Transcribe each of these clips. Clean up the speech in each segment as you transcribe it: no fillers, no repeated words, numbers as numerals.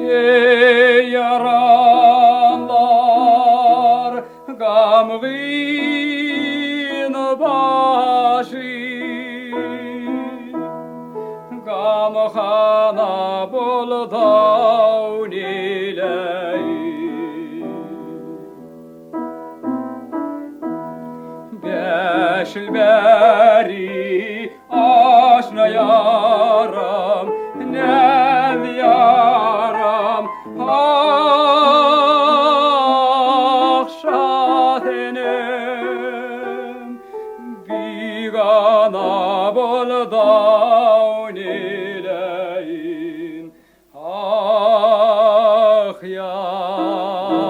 Ey yaranlar gamgin başı gamxana boldaun ileyin Beşil beri aşna yaram nem yaram akşatenim bigana boldaun ileyin ah yar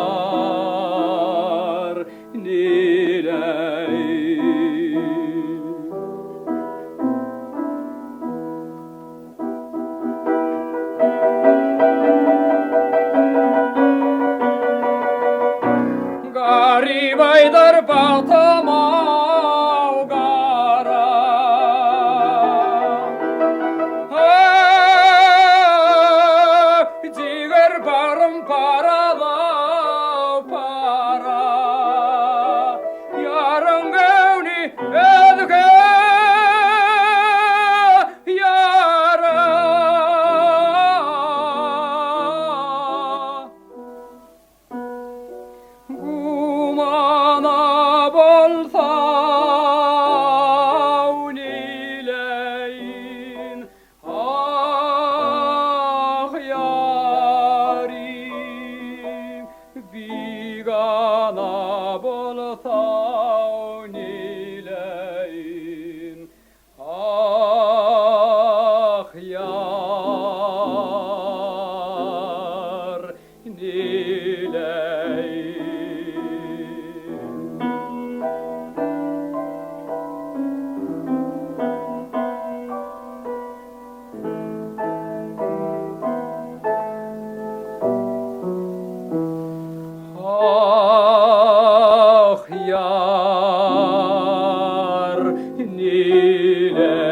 nileyin Garip aydar bahtama gara Ciğer barım parala para Yarın gevni edge yara Gumana bolsa unileyin ah yarim bigana bolsa unileyin ah yar nileyin Ah yar nile